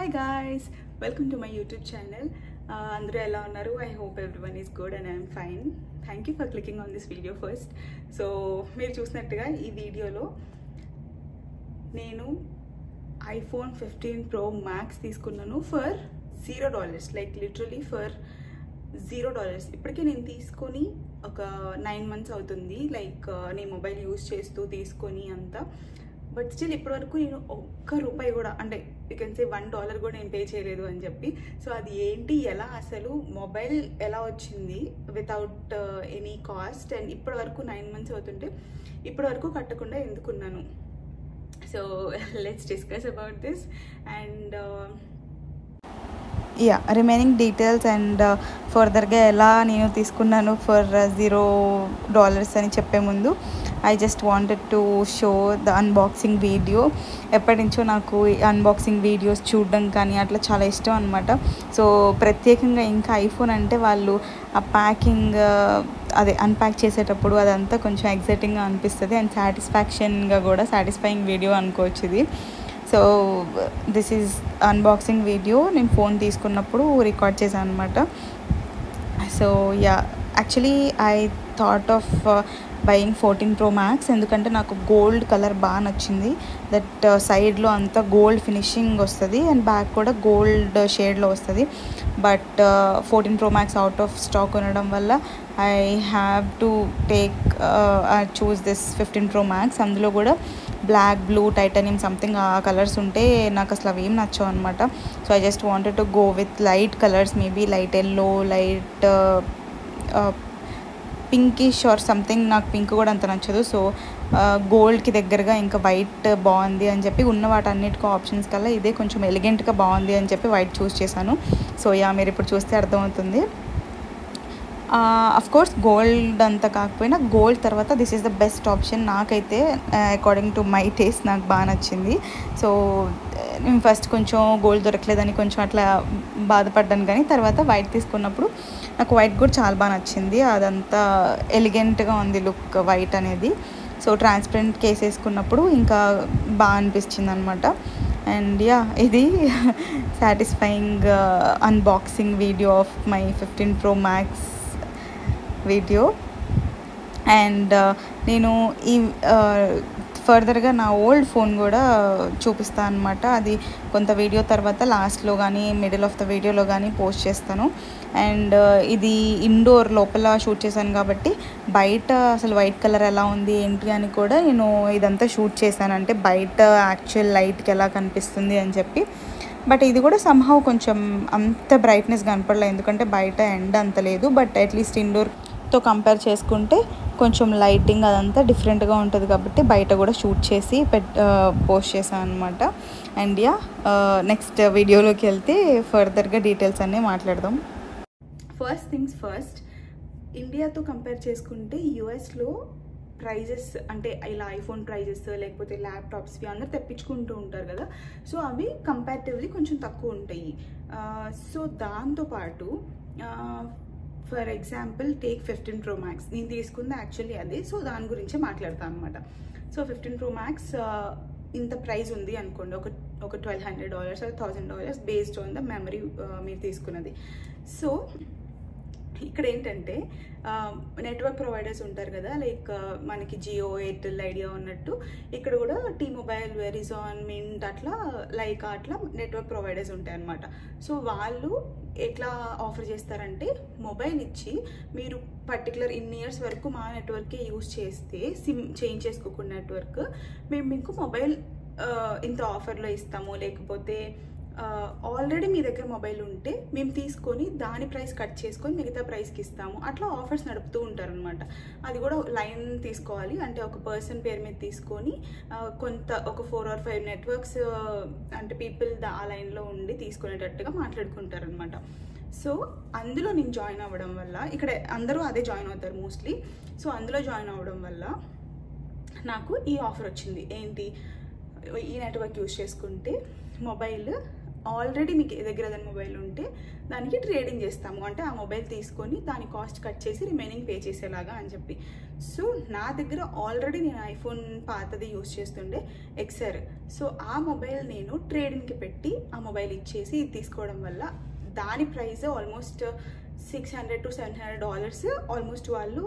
Hi guys, welcome to my YouTube channel. Andru ela unnaru? I hope everyone is good and I am fine. Thank you for clicking on this video first. So meer chusnattuga ee video lo nenu iPhone 15 Pro Max తీసుకున్నాను for $0, like literally for $0. ఇప్పటికే నేను తీసుకొని ఒక 9 months అవుతుంది, like నేను mobile use చేస్తూ తీసుకొని అంతా. బట్ స్టిల్ ఇప్పటివరకు నేను ఒక్క రూపాయి కూడా, అంటే యూ కెన్ సే $1 కూడా నేను పే చేయలేదు అని చెప్పి. సో అది ఏంటి, ఎలా అసలు మొబైల్ ఎలా వచ్చింది వితౌట్ ఎనీ కాస్ట్, అండ్ ఇప్పటివరకు 9 months అవుతుంటే ఇప్పటివరకు కట్టకుండా ఎందుకున్నాను. So let's discuss about this and remaining details and ఫర్దర్గా ఎలా నేను తీసుకున్నాను ఫర్ $0 అని చెప్పే ముందు I just wanted to show the unboxing video. ఎప్పటి నుంచో నాకు అన్బాక్సింగ్ వీడియోస్ చూడడం కానీ అట్లా చాలా ఇష్టం అనమాట. సో ప్రత్యేకంగా ఇంకా ఐఫోన్ అంటే వాళ్ళు ఆ ప్యాకింగ్ అదే అన్ప్యాక్ చేసేటప్పుడు అదంతా కొంచెం ఎగ్జైటింగ్గా అనిపిస్తుంది అండ్ సాటిస్ఫైయింగ్ వీడియో అనుకోవచ్చు ఇది. So this is unboxing video. నేను ఫోన్ తీసుకున్నప్పుడు రికార్డ్ చేశాను అనమాట. So actually I thought of buying 14 Pro Max ఎందుకంటే నాకు గోల్డ్ కలర్ బాగా నచ్చింది. దట్ సైడ్లో అంతా గోల్డ్ ఫినిషింగ్ వస్తుంది అండ్ బ్యాక్ కూడా గోల్డ్ షేడ్లో వస్తుంది. But 14 Pro Max out of stock ఉండడం వల్ల I have to choose this 15 Pro Max. అందులో కూడా బ్లాక్, బ్లూ, టైటానియం సంథింగ్ ఆ కలర్స్ ఉంటే నాకు అసలు అవి ఏం నచ్చవు అనమాట. So I just wanted to go with light colours, maybe light yellow, light pinkish or something. నాకు పింక్ కూడా అంత నచ్చదు. సో గోల్డ్కి దగ్గరగా ఇంకా వైట్ బాగుంది అని చెప్పి ఉన్న వాటన్నిటికీ ఆప్షన్స్ కల్లా ఇదే కొంచెం ఎలిగెంట్గా బాగుంది అని చెప్పి వైట్ చూస్ చేశాను. సో మీరు ఇప్పుడు చూస్తే అర్థమవుతుంది. కోర్స్ గోల్డ్ అంతా కాకపోయినా గోల్డ్ తర్వాత this is the best option నాకైతే, అకార్డింగ్ టు మై టేస్ట్ నాకు బాగా నచ్చింది. సో నేను ఫస్ట్ కొంచెం గోల్డ్ దొరకలేదని కొంచెం అట్లా బాధపడ్డాను, కానీ తర్వాత వైట్ తీసుకున్నప్పుడు నాకు వైట్ కూడా చాలా బాగా నచ్చింది. అదంతా ఎలిగెంట్గా ఉంది లుక్ వైట్ అనేది. సో ట్రాన్స్పరెంట్ కేస్ వేసుకున్నప్పుడు ఇంకా బాగా అనిపించింది అనమాట. అండ్ ఇది satisfying unboxing video of my 15 Pro Max video. And నేను ఈ ఫర్దర్గా నా ఓల్డ్ ఫోన్ కూడా చూపిస్తాను అనమాట. అది కొంత వీడియో తర్వాత లాస్ట్లో కానీ మిడిల్ ఆఫ్ ద వీడియోలో కానీ పోస్ట్ చేస్తాను. అండ్ ఇది ఇండోర్ లోపల షూట్ చేశాను కాబట్టి బయట అసలు వైట్ కలర్ ఎలా ఉంది ఏంటి అని కూడా నేను ఇదంతా షూట్ చేశాను, అంటే బయట యాక్చువల్ లైట్కి ఎలా కనిపిస్తుంది అని చెప్పి. బట్ ఇది కూడా సమ్హౌ కొంచెం అంత బ్రైట్నెస్ కనపడలేదు, ఎందుకంటే బయట ఎండ అంత లేదు. బట్ అట్లీస్ట్ ఇండోర్తో కంపేర్ చేసుకుంటే కొంచెం లైటింగ్ అదంతా డిఫరెంట్గా ఉంటుంది కాబట్టి బయట కూడా షూట్ చేసి పోస్ట్ చేశాను అనమాట. అండ్ నెక్స్ట్ వీడియోలోకి వెళ్తే ఫర్దర్గా డీటెయిల్స్ అన్నీ మాట్లాడదాం. ఫస్ట్ థింగ్స్ ఫస్ట్, ఇండియాతో కంపేర్ చేసుకుంటే యుఎస్లో ప్రైజెస్, అంటే ఇలా ఐఫోన్ ప్రైజెస్ లేకపోతే ల్యాప్టాప్స్వి అందరు తెప్పించుకుంటూ ఉంటారు కదా, సో అవి కంపారిటివ్లీ కొంచెం తక్కువ ఉంటాయి. సో దాంతోపాటు for example take 15 Pro Max. నేను తీసుకుంది యాక్చువల్లీ అదే, సో దాని గురించే మాట్లాడతాను అనమాట. సో 15 Pro Max ఇంత ప్రైస్ ఉంది అనుకోండి, ఒక $1,200 or $1,000 based on the memory మీరు తీసుకున్నది. సో ఇక్కడ ఏంటంటే నెట్వర్క్ ప్రొవైడర్స్ ఉంటారు కదా, లైక్ మనకి జియో, ఎయిర్టెల్, ఐడియా ఉన్నట్టు ఇక్కడ కూడా T-Mobile, వెరిజాన్, మింట్ అట్లా నెట్వర్క్ ప్రొవైడర్స్ ఉంటాయి అన్నమాట. సో వాళ్ళు ఎట్లా ఆఫర్ చేస్తారంటే, మొబైల్ ఇచ్చి మీరు పర్టికులర్ ఇన్ని ఇయర్స్ వరకు మా నెట్వర్కే యూజ్ చేస్తే, సిమ్ చేంజ్ చేసుకోకుండా నెట్వర్క్, మేము మీకు మొబైల్ ఇంత ఆఫర్లో ఇస్తాము, లేకపోతే ఆల్రెడీ మీ దగ్గర మొబైల్ ఉంటే మేము తీసుకొని దాని ప్రైస్ కట్ చేసుకొని మిగతా ప్రైస్కి ఇస్తాము, అట్లా ఆఫర్స్ నడుపుతూ ఉంటారనమాట. అది కూడా లైన్ తీసుకోవాలి, అంటే ఒక పర్సన్ పేరు మీద తీసుకొని ఒక 4 or 5 నెట్వర్క్స్ అంటే పీపుల్ ఆ లైన్లో ఉండి తీసుకునేటట్టుగా మాట్లాడుకుంటారనమాట. సో అందులో నేను జాయిన్ అవ్వడం వల్ల, ఇక్కడ అందరూ అదే జాయిన్ అవుతారు మోస్ట్లీ. సో అందులో జాయిన్ అవ్వడం వల్ల నాకు ఈ ఆఫర్ వచ్చింది. ఏంటి, ఈ నెట్వర్క్ యూజ్ చేసుకుంటే మొబైల్ ఆల్రెడీ మీకు దగ్గర ఏదైనా మొబైల్ ఉంటే దానికి ట్రేడింగ్ చేస్తాము, అంటే ఆ మొబైల్ తీసుకొని దాని కాస్ట్ కట్ చేసి రిమైనింగ్ పే చేసేలాగా అని చెప్పి. సో నా దగ్గర ఆల్రెడీ నేను ఐఫోన్ పాతది యూజ్ చేస్తుండే XR. సో ఆ మొబైల్ నేను ట్రేడింగ్కి పెట్టి ఆ మొబైల్ ఇచ్చేసి ఇది తీసుకోవడం వల్ల దాని ప్రైస్ ఆల్మోస్ట్ $600 to $700 ఆల్మోస్ట్ వాళ్ళు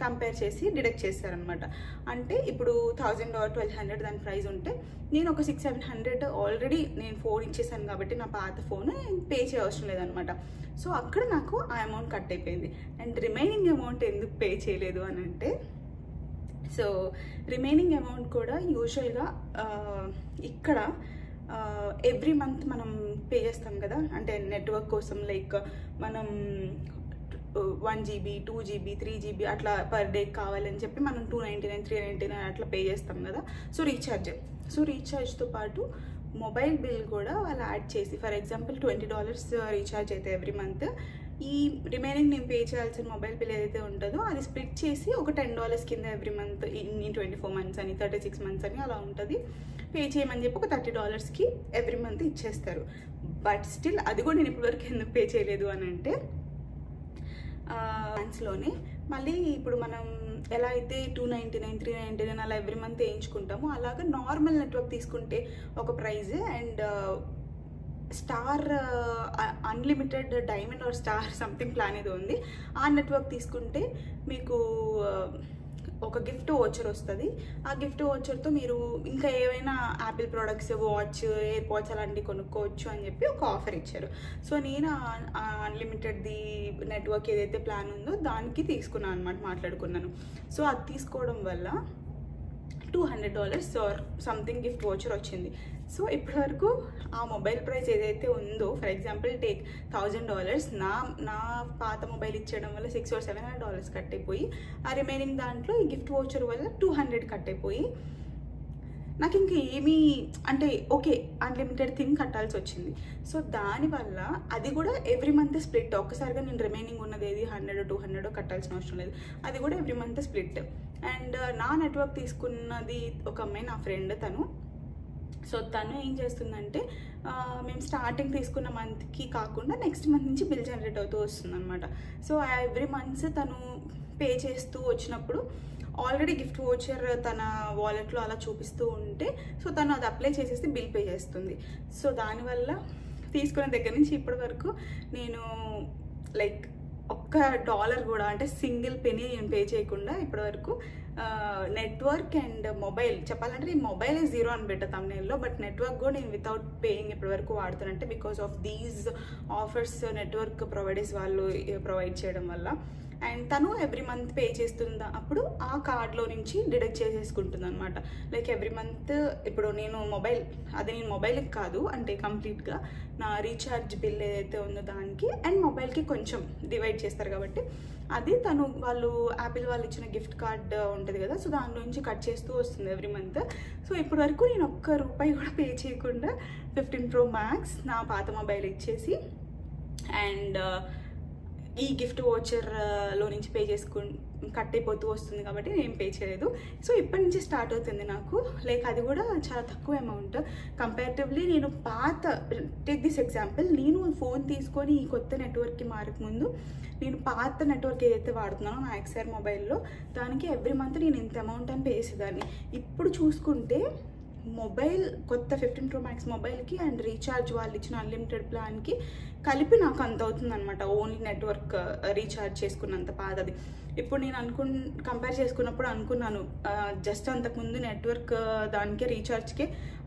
కంపేర్ చేసి డిడక్ట్ చేశారనమాట. అంటే ఇప్పుడు $1000 or $1200 దాని ప్రైస్ ఉంటే నేను ఒక $600-700 ఆల్రెడీ నేను ఫోన్ ఇచ్చేసాను కాబట్టి నా పాత ఫోన్ నేను పే చేయవసరం లేదనమాట. సో అక్కడ నాకు ఆ అమౌంట్ కట్ అయిపోయింది. అండ్ రిమైనింగ్ అమౌంట్ ఎందుకు పే చేయలేదు అని అంటే, సో రిమైనింగ్ అమౌంట్ కూడా యూజువల్గా ఇక్కడ ఎవ్రీ మంత్ మనం పే చేస్తాం కదా, అంటే నెట్వర్క్ కోసం. లైక్ మనం 1 GB 2 GB 3 GB అట్లా పర్ డే కావాలని చెప్పి మనం $299 $399 అట్లా పే చేస్తాం కదా. సో రీఛార్జ్తో పాటు మొబైల్ బిల్ కూడా వాళ్ళు యాడ్ చేసి, ఫర్ ఎగ్జాంపుల్ $20 రీఛార్జ్ అయితే ఎవ్రీ మంత్, ఈ రిమైనింగ్ నేను పే చేయాల్సిన మొబైల్ బిల్ ఏదైతే ఉంటుందో అది స్ప్లిట్ చేసి ఒక $10 కింద ఎవ్రీ మంత్ ఇన్ని 24 months అని 36 months అని అలా ఉంటుంది పే చేయమని చెప్పి ఒక $30కి ఎవ్రీ మంత్ ఇచ్చేస్తారు. బట్ స్టిల్ అది కూడా నేను ఇప్పటివరకు ఎందుకు పే చేయలేదు అని అంటే, లోనే మళ్ళీ ఇప్పుడు మనం ఎలా అయితే $299 $399 అలా ఎవ్రీ మంత్ వేయించుకుంటామో అలాగా నార్మల్ నెట్వర్క్ తీసుకుంటే ఒక price, and star unlimited diamond or star something plan ఏదో ఉంది, ఆ నెట్వర్క్ తీసుకుంటే మీకు ఒక గిఫ్ట్ వోచర్ వస్తుంది. ఆ గిఫ్ట్ వోచర్తో మీరు ఇంకా ఏవైనా Apple products, watch, AirPods అలాంటివి కొనుక్కోవచ్చు అని చెప్పి ఒక ఆఫర్ ఇచ్చారు. సో నేను అన్లిమిటెడ్ది నెట్వర్క్ ఏదైతే ప్లాన్ ఉందో దానికి తీసుకున్నాను అనమాట, మాట్లాడుకున్నాను. సో అది తీసుకోవడం వల్ల $200 ఆర్ సంథింగ్ గిఫ్ట్ వోచర్ వచ్చింది. సో ఇప్పటివరకు ఆ మొబైల్ ప్రైస్ ఏదైతే ఉందో, ఫర్ ఎగ్జాంపుల్ టేక్ $1000, నా పాత మొబైల్ ఇచ్చేయడం వల్ల $600 or $700 కట్ అయిపోయి, ఆ రిమైనింగ్ దాంట్లో ఈ గిఫ్ట్ వోచర్ వల్ల $200 కట్ అయిపోయి నాకు ఇంకా ఏమీ అంటే ఓకే అన్లిమిటెడ్ థింగ్ కట్టాల్సి వచ్చింది. సో దానివల్ల అది కూడా ఎవ్రీ మంత్ స్ప్లిట్, ఒక్కసారిగా నేను రిమైనింగ్ ఉన్నది ఏది $100 $200 కట్టాల్సిన అవసరం లేదు, అది కూడా ఎవ్రీ మంత్ స్ప్లిట్. అండ్ నా నెట్వర్క్ తీసుకున్నది ఒక అమ్మాయి, నా ఫ్రెండ్ తను. సో తను ఏం చేస్తుందంటే, మేము స్టార్టింగ్ తీసుకున్న మంత్కి కాకుండా నెక్స్ట్ మంత్ నుంచి బిల్ జనరేట్ అవుతూ వస్తుంది అనమాట. సో ఎవ్రీ మంత్స్ తను పే చేస్తూ వచ్చినప్పుడు ఆల్రెడీ గిఫ్ట్ వోచర్ తన వాలెట్లో అలా చూపిస్తూ ఉంటే, సో తను అది అప్లై చేసేసి బిల్ పే చేస్తుంది. సో దానివల్ల తీసుకున్న దగ్గర నుంచి ఇప్పటి వరకు నేను లైక్ $1 కూడా, అంటే సింగిల్ పెనీ నేను పే చేయకుండా ఇప్పటివరకు నెట్వర్క్ అండ్ మొబైల్, చెప్పాలంటే ఈ మొబైల్ జీరో అని పెట్టా తమ్నేల్లో, బట్ నెట్వర్క్ కూడా నేను వితౌట్ పేయింగ్ ఇప్పటివరకు వాడుతానంటే because of these offers network providers వాళ్ళు ప్రొవైడ్ చేయడం వల్ల. అండ్ తను ఎవ్రీ మంత్ పే చేస్తుందా అప్పుడు ఆ కార్డ్లో నుంచి డిడక్ట్ చేసేసుకుంటుంది అనమాట. లైక్ ఎవ్రీ మంత్ ఇప్పుడు నేను మొబైల్కి కాదు, అంటే కంప్లీట్గా నా రీఛార్జ్ బిల్ ఏదైతే ఉందో దానికి అండ్ మొబైల్కి కొంచెం డివైడ్ చేస్తారు కాబట్టి అది తను యాపిల్ వాళ్ళు ఇచ్చిన గిఫ్ట్ కార్డ్ ఉంటుంది కదా, సో దాని నుంచి కట్ చేస్తూ వస్తుంది ఎవ్రీ మంత్. సో ఇప్పటి వరకు నేను $1 కూడా పే చేయకుండా 15 Pro Max నా పాత మొబైల్ ఇచ్చేసి అండ్ ఈ గిఫ్ట్ వోచర్లో నుంచి పే కట్ అయిపోతూ వస్తుంది కాబట్టి నేను పే చేయలేదు. సో ఇప్పటి నుంచి స్టార్ట్ అవుతుంది నాకు, లైక్ అది కూడా చాలా తక్కువ అమౌంట్ కంపారిటివ్లీ. నేను టేక్ దిస్ ఎగ్జాంపుల్, నేను ఫోన్ తీసుకొని ఈ కొత్త నెట్వర్క్కి మారకముందు నేను పాత నెట్వర్క్ ఏదైతే వాడుతున్నానో నా XR మొబైల్లో దానికి ఎవ్రీ మంత్ నేను ఇంత అమౌంట్ అని పే చేసేదాన్ని. ఇప్పుడు చూసుకుంటే మొబైల్ కొత్త 15 Pro Max మొబైల్కి అండ్ రీఛార్జ్ వాళ్ళు ఇచ్చిన అన్లిమిటెడ్ ప్లాన్కి కలిపి నాకు అంత అవుతుంది అనమాట, ఓన్లీ నెట్వర్క్ రీఛార్జ్ చేసుకున్నంత పాతది. ఇప్పుడు నేను కంపేర్ చేసుకున్నప్పుడు అనుకున్నాను జస్ట్ అంతకుముందు నెట్వర్క్ దానికే రీఛార్జ్కే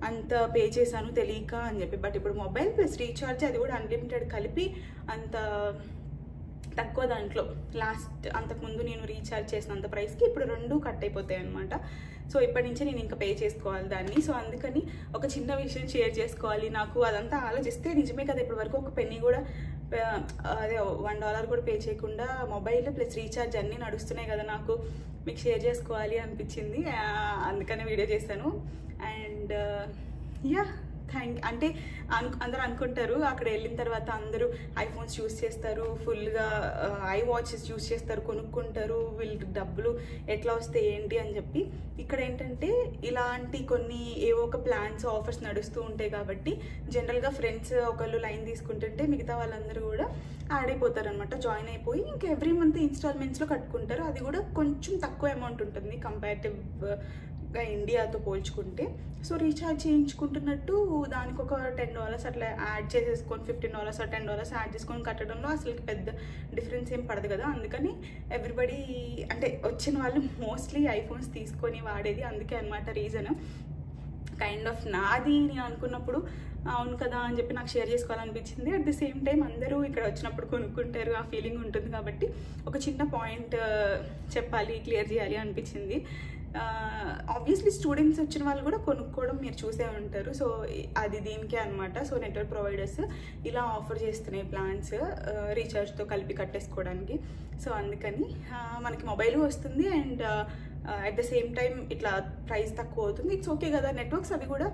అంత పే చేశాను తెలియక అని చెప్పి, బట్ ఇప్పుడు మొబైల్ ప్లస్ రీఛార్జ్ అది కూడా అన్లిమిటెడ్ కలిపి అంత తక్కువ దాంట్లో అంతకుముందు నేను రీఛార్జ్ చేసినంత ప్రైస్కి ఇప్పుడు 2 కట్ అయిపోతాయి అనమాట. సో ఇప్పటి నుంచి నేను ఇంకా పే చేసుకోవాలి దాన్ని. సో అందుకని ఒక చిన్న విషయం షేర్ చేసుకోవాలి, నాకు అదంతా ఆలోచిస్తే నిజమే కదా ఇప్పటి వరకు ఒక పెన్నీ కూడా అదే $1 కూడా పే చేయకుండా మొబైల్ ప్లస్ రీఛార్జ్ అన్నీ నడుస్తున్నాయి కదా, నాకు మీకు షేర్ చేసుకోవాలి అనిపించింది, అందుకనే వీడియో చేశాను. అండ్ యా అంటే అందరూ అనుకుంటారు అక్కడ వెళ్ళిన తర్వాత అందరూ ఐఫోన్స్ యూస్ చేస్తారు, ఫుల్గా ఐ వాచెస్ యూస్ చేస్తారు, కొనుక్కుంటారు, వీళ్ళకి డబ్బులు ఎట్లా వస్తే ఏంటి అని చెప్పి. ఇక్కడ ఏంటంటే ఇలాంటి కొన్ని ఏవో ఒక ప్లాన్స్ ఆఫర్స్ నడుస్తూ ఉంటాయి కాబట్టి జనరల్గా ఫ్రెండ్స్ ఒకళ్ళు లైన్ తీసుకుంటుంటే మిగతా వాళ్ళందరూ కూడా యాడ్ అయిపోతారు అనమాట, జాయిన్ అయిపోయి ఇంకా ఎవ్రీ మంత్ ఇన్స్టాల్మెంట్స్లో కట్టుకుంటారు. అది కూడా కొంచెం తక్కువ అమౌంట్ ఉంటుంది ఇండియాతో పోల్చుకుంటే. సో రీఛార్జ్ చేయించుకుంటున్నట్టు దానికి ఒక $10 అట్లా యాడ్ చేసేసుకొని $15 or $10 యాడ్ చేసుకొని కట్టడంలో అసలు పెద్ద డిఫరెన్స్ ఏం పడదు కదా. అందుకని ఎవ్రీబడి అంటే వచ్చిన వాళ్ళు మోస్ట్లీ ఐఫోన్స్ తీసుకొని వాడేది అందుకే అనమాట రీజన్. కైండ్ ఆఫ్ నాది నేను అనుకున్నప్పుడు అవును కదా అని చెప్పి నాకు షేర్ చేసుకోవాలనిపించింది. అట్ ది సేమ్ టైం అందరూ ఇక్కడ వచ్చినప్పుడు కొనుక్కుంటారు ఆ ఫీలింగ్ ఉంటుంది కాబట్టి ఒక చిన్న పాయింట్ చెప్పాలి, క్లియర్ చేయాలి అనిపించింది. ఆబ్వియస్లీ స్టూడెంట్స్ వచ్చిన వాళ్ళు కూడా కొనుక్కోవడం మీరు చూసే ఉంటారు. సో అది దీనికే అనమాట. సో నెట్వర్క్ ప్రొవైడర్స్ ఇలా ఆఫర్ చేస్తున్నాయి ప్లాన్స్ రీఛార్జ్తో కలిపి కట్టేసుకోవడానికి. సో అందుకని మనకి మొబైల్ వస్తుంది and at the same time ఇట్లా ప్రైస్ తక్కువ అవుతుంది. ఇట్స్ ఓకే కదా. నెట్వర్క్స్ అవి కూడా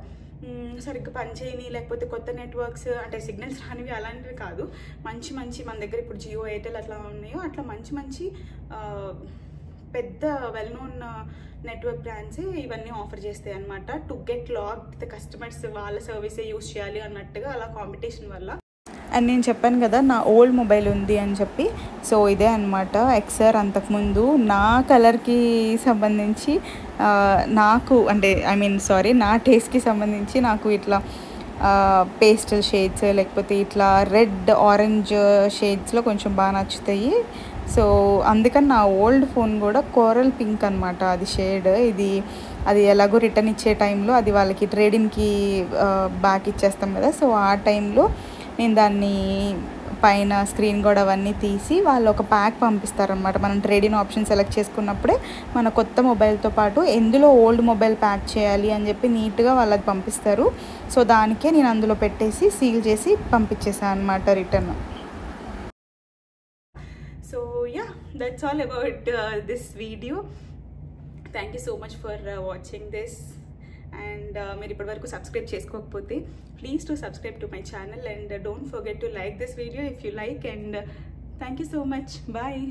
సరిగ్గా పనిచేయని లేకపోతే కొత్త నెట్వర్క్స్ అంటే సిగ్నల్స్ రానివి అలాంటివి కాదు. మంచి మన దగ్గర ఇప్పుడు జియో, ఎయిర్టెల్ అట్లా ఉన్నాయో అట్లా మంచి పెద్ద వెల్ నోన్ నెట్వర్క్ బ్రాండ్సే ఇవన్నీ ఆఫర్ చేస్తాయి అనమాట. To get locked the customers వాళ్ళ సర్వీసే యూజ్ చేయాలి అన్నట్టుగా అలా కాంపిటీషన్ వల్ల. అండ్ నేను చెప్పాను కదా నా ఓల్డ్ మొబైల్ ఉంది అని చెప్పి. సో ఇదే అనమాట XR. అంతకుముందు నా కలర్కి సంబంధించి నాకు అంటే నా టేస్ట్కి సంబంధించి నాకు ఇట్లా పేస్టల్ షేడ్స్ లేకపోతే ఇట్లా రెడ్ ఆరెంజ్ షేడ్స్లో కొంచెం బాగా నచ్చుతాయి. సో అందుకని నా ఓల్డ్ ఫోన్ కూడా కోరల్ పింక్ అనమాట అది షేడ్. అది ఎలాగో రిటర్న్ ఇచ్చే టైంలో అది వాళ్ళకి ట్రేడింగ్కి బ్యాక్ ఇచ్చేస్తాం కదా. సో ఆ టైంలో నేను దాన్ని పైన స్క్రీన్ కూడా అవన్నీ తీసి వాళ్ళు ఒక ప్యాక్ పంపిస్తారనమాట. మనం ట్రేడింగ్ ఆప్షన్ సెలెక్ట్ చేసుకున్నప్పుడే మన కొత్త మొబైల్తో పాటు ఎందులో ఓల్డ్ మొబైల్ ప్యాక్ చేయాలి అని చెప్పి నీట్గా వాళ్ళకి పంపిస్తారు. సో దానికే నేను అందులో పెట్టేసి సీల్ చేసి పంపించేసాను అనమాట return. So yeah, that's all about this video. Thank you so much for watching this. And మీరు ఇప్పటివరకు సబ్స్క్రైబ్ చేసుకోకపోతే please to subscribe to my channel and don't forget to like this video if you like. And thank you so much. Bye.